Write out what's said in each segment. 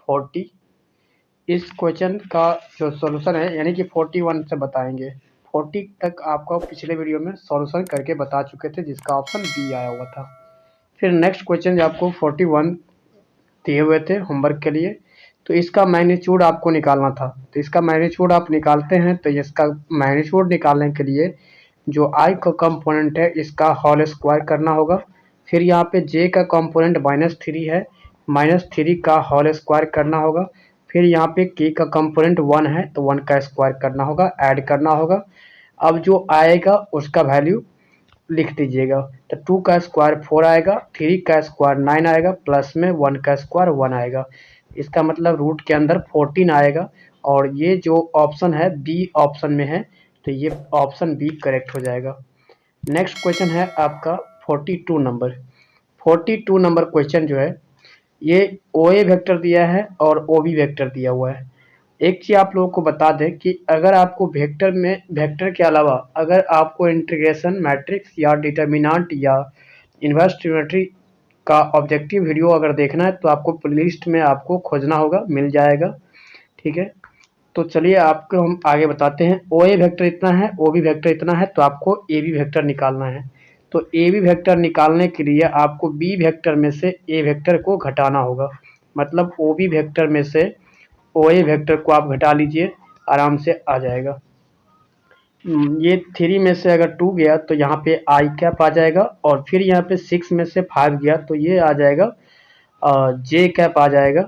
40। इस क्वेश्चन का जो सॉल्यूशन है यानी कि 41 से बताएंगे। 40 तक आपको पिछले वीडियो में सॉल्यूशन करके बता चुके थे, जिसका ऑप्शन बी आया हुआ था। फिर नेक्स्ट क्वेश्चन जो आपको 41 दिए हुए थे होमवर्क के लिए, तो इसका मैग्नीट्यूड आपको निकालना था। तो इसका मैग्नीट्यूड आप निकालते हैं, तो इसका मैग्नीट्यूड निकालने के लिए जो आई का कंपोनेंट है इसका होल स्क्वायर करना होगा। फिर यहाँ पे जे का कंपोनेंट -3 है, -3 का होल स्क्वायर करना होगा। फिर यहाँ पे के का कंपोनेंट 1 है, तो 1 का स्क्वायर करना होगा, ऐड करना होगा। अब जो आएगा उसका वैल्यू लिख दीजिएगा। तो 2 का स्क्वायर 4 आएगा, 3 का स्क्वायर 9 आएगा, प्लस में 1 का स्क्वायर 1 आएगा। इसका मतलब रूट के अंदर 14 आएगा। और ये जो ऑप्शन है बी ऑप्शन में है, तो ये ऑप्शन बी करेक्ट हो जाएगा। नेक्स्ट क्वेश्चन है आपका 42 नंबर। 42 नंबर क्वेश्चन जो है ये ओ ए वेक्टर दिया है और ओ बी वेक्टर दिया हुआ है। एक चीज़ आप लोगों को बता दें कि अगर आपको वेक्टर के अलावा अगर आपको इंटीग्रेशन मैट्रिक्स या डिटर्मिनेंट या इन्वर्स ट्रिग्नोमेट्री का ऑब्जेक्टिव वीडियो अगर देखना है, तो आपको प्लेलिस्ट में आपको खोजना होगा, मिल जाएगा। ठीक है, तो चलिए आपको हम आगे बताते हैं। ओ ए वेक्टर इतना है, ओ बी वेक्टर इतना है, तो आपको ए बी वेक्टर निकालना है। तो ए बी वेक्टर निकालने के लिए आपको बी वेक्टर में से ए वेक्टर को घटाना होगा। मतलब ओ बी वेक्टर में से ओ ए वेक्टर को आप घटा लीजिए, आराम से आ जाएगा। ये 3 में से अगर 2 गया तो यहाँ पे आई कैप आ जाएगा, और फिर यहाँ पे 6 में से 5 गया तो ये आ जाएगा जे कैप आ जाएगा।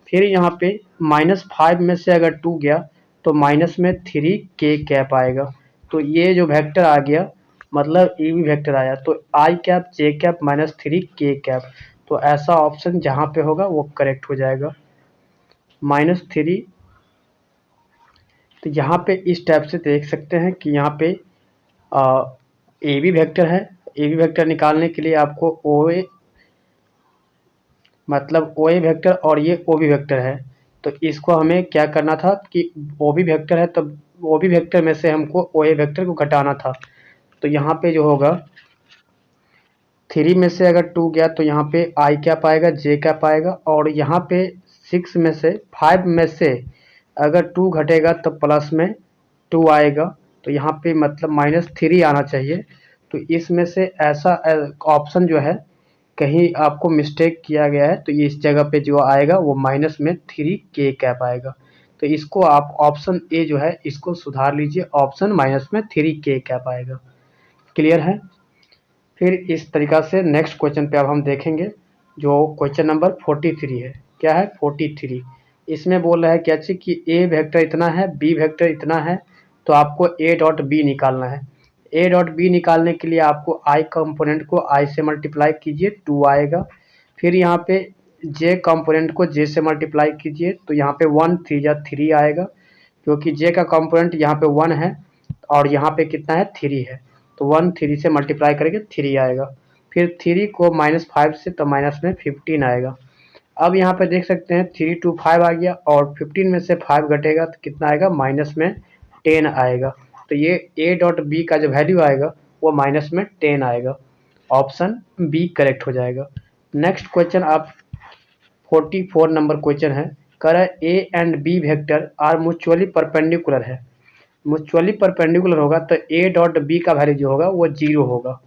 फिर यहाँ पे -5 में से अगर 2 गया तो माइनस में 3 के कैप आएगा। तो ये जो वेक्टर आ गया मतलब ए बी वेक्टर आया, तो आई कैप जे कैप -3 के कैप। तो ऐसा ऑप्शन जहाँ पे होगा वो करेक्ट हो जाएगा, -3। तो यहाँ पे इस टाइप से देख सकते हैं कि यहाँ पे ए बी वेक्टर है। ए बी वेक्टर निकालने के लिए आपको ओ ए मतलब ओ ए वेक्टर और ये ओ बी वेक्टर है, तो इसको हमें क्या करना था कि ओ बी वेक्टर है तो ओ बी वेक्टर में से हमको ओ ए वेक्टर को घटाना था। तो यहाँ पे जो होगा 3 में से अगर 2 गया तो यहाँ पे आई कैप आएगा, जे कैप आएगा, और यहाँ पे 6 में से 5 में से अगर 2 घटेगा तो प्लस में 2 आएगा। तो यहाँ पे मतलब -3 आना चाहिए। तो इसमें से ऐसा ऑप्शन जो है कहीं आपको मिस्टेक किया गया है, तो ये इस जगह पे जो आएगा वो -3 के कैप आएगा। तो इसको आप ऑप्शन ए जो है इसको सुधार लीजिए, ऑप्शन -3 के कैप आएगा। क्लियर है? फिर इस तरीका से नेक्स्ट क्वेश्चन पे अब हम देखेंगे, जो क्वेश्चन नंबर 43 है। क्या है 43? इसमें बोल रहा है क्या चीज़ कि ए वेक्टर इतना है, बी वेक्टर इतना है, तो आपको ए डॉट बी निकालना है। ए डॉट बी निकालने के लिए आपको आई कंपोनेंट को आई से मल्टीप्लाई कीजिए, 2 आएगा। फिर यहाँ पे जे कंपोनेंट को जे से मल्टीप्लाई कीजिए, तो यहाँ पे 1 3 जा 3 आएगा, क्योंकि जे का कंपोनेंट यहाँ पे 1 है और यहाँ पे कितना है 3 है। तो 1 3 से मल्टीप्लाई करेंगे 3 आएगा। फिर 3 को -5 से तो माइनस में 15 आएगा। अब यहाँ पे देख सकते हैं 3 2 5 आ गया, और 15 में से 5 घटेगा तो कितना आएगा -10 आएगा। तो ये ए डॉट बी का जो वैल्यू आएगा वो -10 आएगा। ऑप्शन बी करेक्ट हो जाएगा। नेक्स्ट क्वेश्चन आप 44 नंबर क्वेश्चन है, कह रहा है A and B vector are mutually perpendicular है। म्यूचुअली परपेंडिकुलर होगा तो ए डॉट बी का वैल्यू जो होगा वो 0 होगा।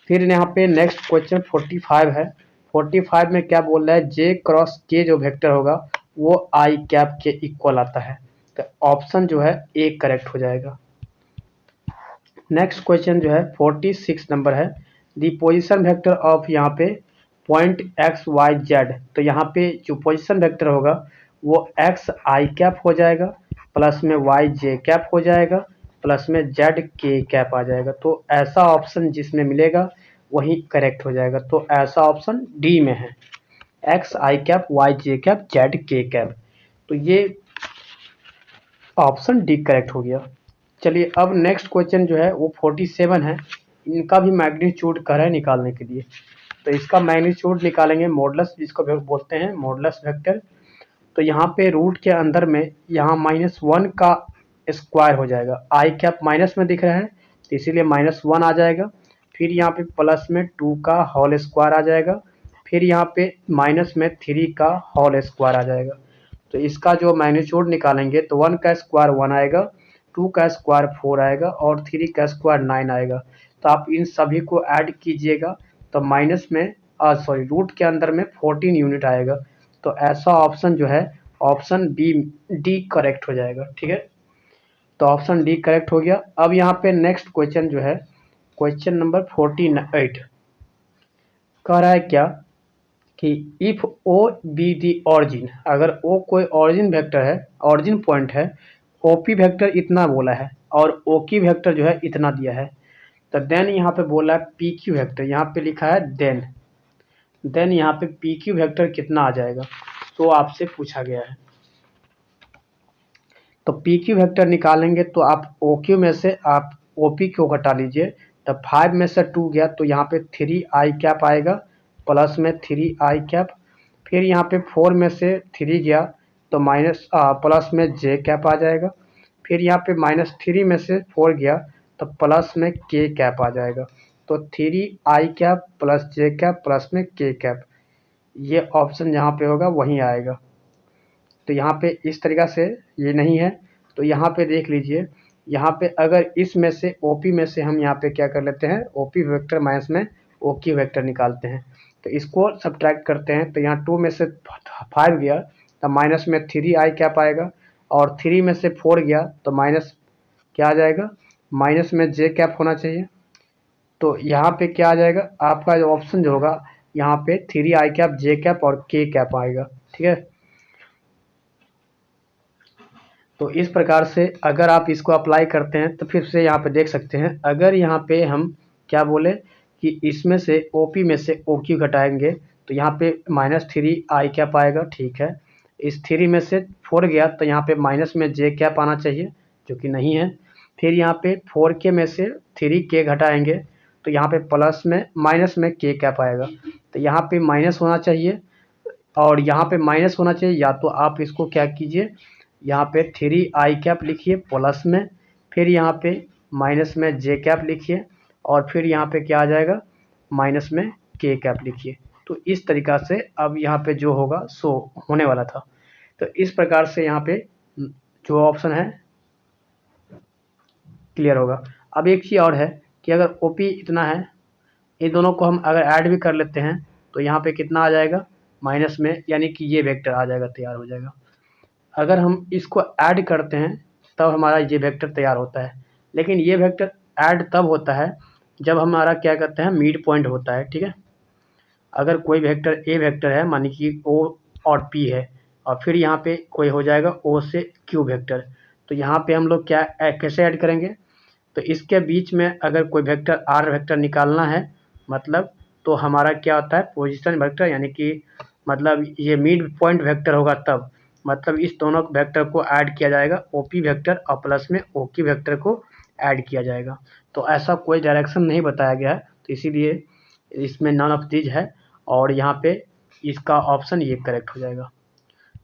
फिर यहाँ पे नेक्स्ट क्वेश्चन 45 है। 45 में क्या बोल रहा है, जे क्रॉस के जो वेक्टर होगा वो आई कैप के इक्वल आता है। तो ऑप्शन जो है ए करेक्ट हो जाएगा। नेक्स्ट क्वेश्चन जो है 46 नंबर है, दी पोजिशन वेक्टर ऑफ यहाँ पे पॉइंट एक्स वाई जेड। तो यहाँ पे जो पोजिशन वेक्टर होगा वो एक्स आई कैप हो जाएगा, प्लस में वाई जे कैप हो जाएगा, प्लस में जेड के कैप आ जाएगा। तो ऐसा ऑप्शन जिसमें मिलेगा वही करेक्ट हो जाएगा। तो ऐसा ऑप्शन डी में है, एक्स आई कैप वाई जे कैप जेड के कैप। तो ये ऑप्शन डी करेक्ट हो गया। चलिए अब नेक्स्ट क्वेश्चन जो है वो 47 है। इनका भी मैग्नीट्यूड कर है निकालने के लिए, तो इसका मैग्नीट्यूड निकालेंगे मॉडुलस, जिसको बोलते हैं मॉडुलस वेक्टर। तो यहाँ पे रूट के अंदर में यहाँ -1 का स्क्वायर हो जाएगा। आई कैप माइनस में दिख रहा है तो इसीलिए -1 आ जाएगा। फिर यहाँ पे प्लस में 2 का होल स्क्वायर आ जाएगा, फिर यहाँ पे माइनस में 3 का होल स्क्वायर आ जाएगा। तो इसका जो मैग्नीट्यूड निकालेंगे तो 1 का स्क्वायर 1 आएगा, 2 का स्क्वायर 4 आएगा और 3 का स्क्वायर 9 आएगा। तो आप इन सभी को ऐड कीजिएगा तो माइनस में रूट के अंदर में 14 यूनिट आएगा। तो ऐसा ऑप्शन जो है ऑप्शन बी डी करेक्ट हो जाएगा। ठीक है, तो ऑप्शन डी करेक्ट हो गया। अब यहाँ पे नेक्स्ट क्वेश्चन जो है क्वेश्चन नंबर 48 कह रहा है क्या कि if O be the origin, अगर ओ कोई ऑरिजिन वेक्टर है, ऑरिजिन पॉइंट है, ओपी वेक्टर इतना बोला है और ओ की वेक्टर जो है इतना दिया है, तो देन यहाँ पे बोला है पी क्यू वेक्टर, यहाँ पे लिखा है देन यहाँ पे पी क्यू वेक्टर कितना आ जाएगा, तो आपसे पूछा गया है। तो पी क्यू वेक्टर निकालेंगे तो आप ओ क्यू में से आप ओ पी को घटा लीजिए, तो 5 में से 2 गया तो यहाँ पे 3 आई कैप आएगा प्लस में 3 आई कैप, फिर यहाँ पे 4 में से 3 गया तो माइनस प्लस में जे कैप आ जाएगा, फिर यहाँ पे -3 में से 4 गया तो प्लस में के कैप आ जाएगा। तो 3 आई कैप प्लस जे कैप प्लस में के कैप, ये ऑप्शन जहाँ पे होगा वहीं आएगा। तो यहाँ पे इस तरीक़ा से ये नहीं है, तो यहाँ पे देख लीजिए, यहाँ पे अगर इसमें से ओपी में से हम यहाँ पे क्या कर लेते हैं, ओपी वेक्टर माइनस में ओ क्यू वेक्टर निकालते हैं, तो इसको सब्ट्रैक्ट करते हैं तो यहाँ 2 में से 5 गया तो माइनस में 3 आई कैप आएगा और 3 में से 4 गया तो माइनस क्या आ जाएगा, माइनस में जे कैप होना चाहिए। तो यहाँ पे क्या आ जाएगा, आपका जो ऑप्शन जो होगा यहाँ पे 3 आई कैप जे कैप और के कैप आएगा। ठीक है, तो इस प्रकार से अगर आप इसको अप्लाई करते हैं तो फिर से यहाँ पे देख सकते हैं, अगर यहाँ पे हम क्या बोले कि इसमें से ओपी में से ओ क्यू घटाएंगे तो यहाँ पे -3 आई कैप आएगा। ठीक है, इस 3 में से 4 गया तो यहाँ पे माइनस में जे कैप आना चाहिए जो कि नहीं है, फिर यहाँ पे 4 के में से 3 के घटाएंगे तो यहाँ पे प्लस में माइनस में के कैप आएगा, तो यहाँ पे माइनस होना चाहिए और यहाँ पे माइनस होना चाहिए, या तो आप इसको क्या कीजिए, यहाँ पे 3 आई कैप लिखिए प्लस में, फिर यहाँ पे माइनस में जे कैप लिखिए और फिर यहाँ पे क्या आ जाएगा, माइनस में के कैप लिखिए। तो इस तरीक़ा से अब यहाँ पे जो होगा सो होने वाला था। तो इस प्रकार से यहाँ पे जो ऑप्शन है क्लियर होगा। अब एक चीज़ और है कि अगर ओ पी इतना है, इन दोनों को हम अगर ऐड भी कर लेते हैं तो यहाँ पे कितना आ जाएगा, माइनस में, यानी कि ये वेक्टर आ जाएगा, तैयार हो जाएगा। अगर हम इसको ऐड करते हैं तब हमारा ये वेक्टर तैयार होता है, लेकिन ये वेक्टर ऐड तब होता है जब हमारा क्या कहते हैं मिड पॉइंट होता है। ठीक है, अगर कोई वेक्टर ए वेक्टर है, मानी कि ओ और पी है और फिर यहाँ पे कोई हो जाएगा ओ से क्यू वेक्टर, तो यहाँ पे हम लोग क्या कैसे ऐड करेंगे, तो इसके बीच में अगर कोई वेक्टर आर वेक्टर निकालना है मतलब, तो हमारा क्या होता है पोजीशन वेक्टर, यानी कि मतलब ये मिड पॉइंट वेक्टर होगा तब, मतलब इस दोनों वेक्टर को ऐड किया जाएगा, ओपी वेक्टर और प्लस में ओ क्यू वेक्टर को ऐड किया जाएगा। तो ऐसा कोई डायरेक्शन नहीं बताया गया है, तो इसीलिए इसमें नन ऑफ दीज है और यहाँ पे इसका ऑप्शन ये करेक्ट हो जाएगा,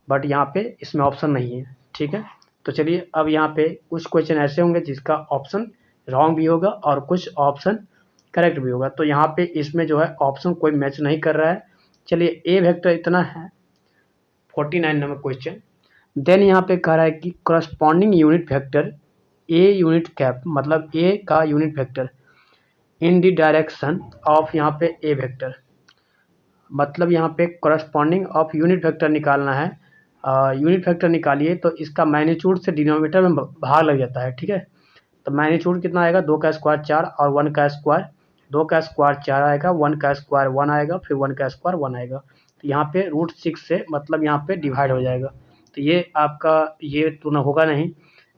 बट यहाँ पे इसमें ऑप्शन नहीं है। ठीक है, तो चलिए अब यहाँ पे कुछ क्वेश्चन ऐसे होंगे जिसका ऑप्शन रॉन्ग भी होगा और कुछ ऑप्शन करेक्ट भी होगा। तो यहाँ पे इसमें जो है ऑप्शन कोई मैच नहीं कर रहा है। चलिए ए वेक्टर इतना है, 49 नंबर क्वेश्चन। देन यहाँ पे कह रहा है कि corresponding unit vector a unit cap, मतलब ए का unit vector in the direction of यहाँ पे ए वेक्टर, मतलब यहाँ पे करस्पॉन्डिंग ऑफ यूनिट वेक्टर निकालना है। यूनिट वेक्टर निकालिए तो इसका मैग्नीट्यूड से डिनोमिनेटर में भाग लग जाता है। ठीक है, तो मैग्नीट्यूड कितना आएगा, 2 का स्क्वायर 4 और 1 का स्क्वायर, 2 का स्क्वायर 4 आएगा, 1 का स्क्वायर 1 आएगा, फिर 1 का स्क्वायर 1 आएगा, तो यहाँ पे √6 से मतलब यहाँ पे डिवाइड हो जाएगा। तो ये आपका ये तो ना होगा नहीं,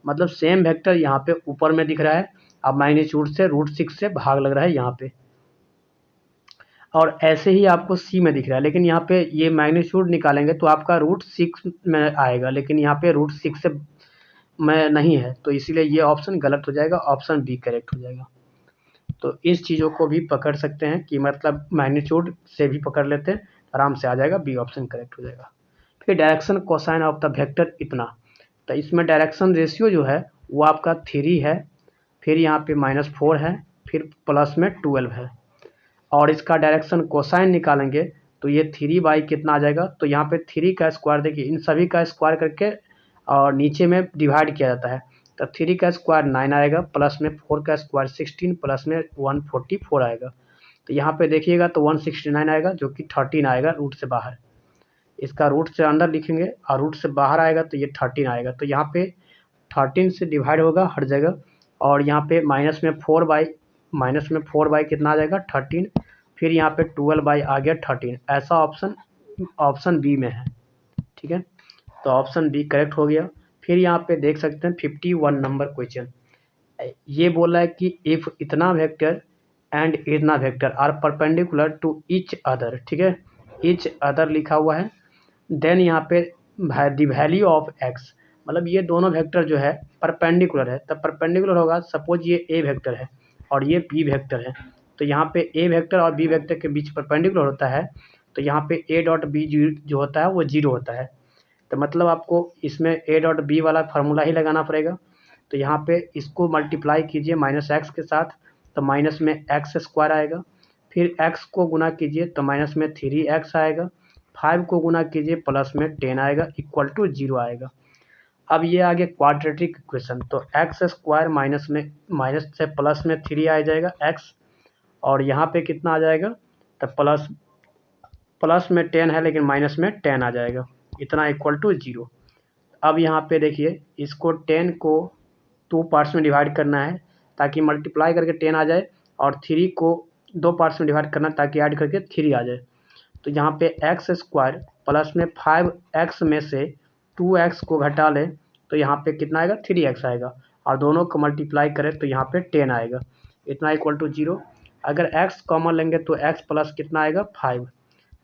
मतलब सेम वेक्टर यहाँ पे ऊपर में दिख रहा है, अब मैग्नीट्यूड से √6 से भाग लग रहा है यहाँ पे, और ऐसे ही आपको सी में दिख रहा है, लेकिन यहाँ पे ये मैग्नीट्यूड निकालेंगे तो आपका √6 में आएगा, लेकिन यहाँ पे √6 से में नहीं है, तो इसीलिए ये ऑप्शन गलत हो जाएगा, ऑप्शन बी करेक्ट हो जाएगा। तो इस चीज़ों को भी पकड़ सकते हैं कि मतलब मैग्नीट्यूड से भी पकड़ लेते हैं, आराम से आ जाएगा, बी ऑप्शन करेक्ट हो जाएगा। फिर direction cosine of the vector इतना, तो इसमें डायरेक्शन रेशियो जो है वो आपका 3 है, फिर यहाँ पे -4 है, फिर प्लस में 12 है, और इसका डायरेक्शन कोसाइन निकालेंगे तो ये 3 कितना आ जाएगा, तो यहाँ पे 3 का स्क्वायर देखिए इन सभी का स्क्वायर करके और नीचे में डिवाइड किया जाता है। तो 3 का स्क्वायर 9 आएगा, प्लस में 4 का स्क्वायर 16, प्लस में 144 आएगा। तो यहाँ पे देखिएगा तो 169 आएगा, जो कि 13 आएगा रूट से बाहर। इसका रूट से अंदर लिखेंगे और रूट से बाहर आएगा तो ये 13 आएगा। तो यहाँ पे 13 से डिवाइड होगा हर जगह, और यहाँ पे माइनस में 4 कितना आ जाएगा 13, फिर यहाँ पे 12 आ गया 13। ऐसा ऑप्शन बी में है, ठीक है। तो ऑप्शन बी करेक्ट हो गया। फिर यहाँ पे देख सकते हैं 51 नंबर क्वेश्चन, ये बोला है कि इफ इतना वेक्टर एंड इतना vector are perpendicular to each other, ठीक है, ईच अदर लिखा हुआ है। देन यहाँ पे द वैल्यू ऑफ एक्स, मतलब ये दोनों वेक्टर जो है परपेंडिकुलर है, तब परपेंडिकुलर होगा। सपोज ये ए वेक्टर है और ये बी वेक्टर है, तो यहाँ पे ए वेक्टर और बी वेक्टर के बीच परपेंडिकुलर होता है, तो यहाँ पे ए डॉट बी जो होता है वो 0 होता है। तो मतलब आपको इसमें ए डॉट बी वाला फार्मूला ही लगाना पड़ेगा। तो यहाँ पे इसको मल्टीप्लाई कीजिए माइनस एक्स के साथ, तो माइनस में एक्स स्क्वायर आएगा, फिर एक्स को गुना कीजिए तो माइनस में 3x आएगा, 5 को गुना कीजिए प्लस में 10 आएगा, इक्वल टू 0 आएगा। अब ये आगे क्वाड्रेटिक इक्वेशन, तो एक्स स्क्वायर माइनस से प्लस में 3 आ जाएगा एक्स, और यहाँ पे कितना आ जाएगा, तो प्लस में 10 है लेकिन माइनस में 10 आ जाएगा, इतना इक्वल टू 0। अब यहाँ पे देखिए इसको 10 को 2 पार्ट्स में डिवाइड करना है ताकि मल्टीप्लाई करके 10 आ जाए, और 3 को 2 पार्ट्स में डिवाइड करना ताकि ऐड करके 3 आ जाए। तो यहाँ पे एक्स स्क्वायर प्लस में 5x में से 2x को घटा लें तो यहाँ पे कितना आएगा 3x आएगा, और दोनों को मल्टीप्लाई करें तो यहाँ पे 10 आएगा, इतना इक्वल टू 0। अगर x कॉमन लेंगे तो x प्लस कितना आएगा 5,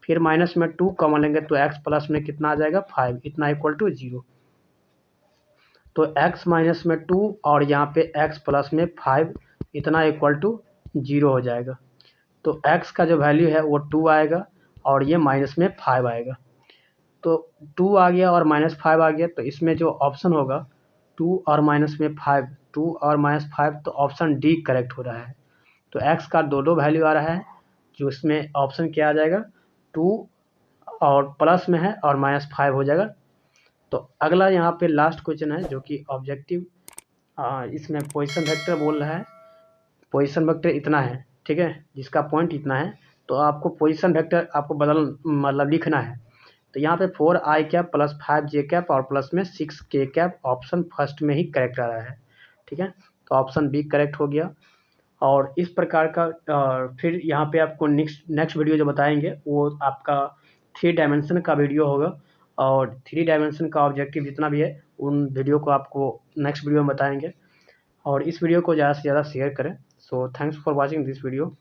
फिर माइनस में 2 कॉमन लेंगे तो x प्लस में कितना आ जाएगा 5, इतना इक्वल टू 0। तो x माइनस में 2 और यहाँ पे x प्लस में 5, इतना इक्वल टू 0 हो जाएगा। तो x का जो वैल्यू है वो 2 आएगा और ये माइनस में 5 आएगा। तो 2 आ गया और माइनस 5 आ गया, तो इसमें जो ऑप्शन होगा 2 और माइनस में 5, 2 और माइनस 5, तो ऑप्शन डी करेक्ट हो रहा है। तो x का दो वैल्यू आ रहा है, जो इसमें ऑप्शन क्या आ जाएगा 2 और प्लस में है और माइनस 5 हो जाएगा। तो अगला यहाँ पे लास्ट क्वेश्चन है जो कि ऑब्जेक्टिव, इसमें पोजीशन वेक्टर बोल रहा है, पोजीशन वेक्टर इतना है, ठीक है, जिसका पॉइंट इतना है, तो आपको पोजीशन वेक्टर आपको मतलब लिखना है। तो यहाँ पे 4i cap plus 5j cap और प्लस में 6k कैप, ऑप्शन फर्स्ट में ही करेक्ट आ रहा है, ठीक है। तो ऑप्शन बी करेक्ट हो गया। और इस प्रकार का फिर यहाँ पे आपको नेक्स्ट वीडियो जो बताएंगे वो आपका 3 डायमेंशन का वीडियो होगा, और 3 डायमेंशन का ऑब्जेक्टिव जितना भी है उन वीडियो को आपको नेक्स्ट वीडियो में बताएंगे। और इस वीडियो को ज़्यादा से ज़्यादा शेयर करें। So thanks for watching this video.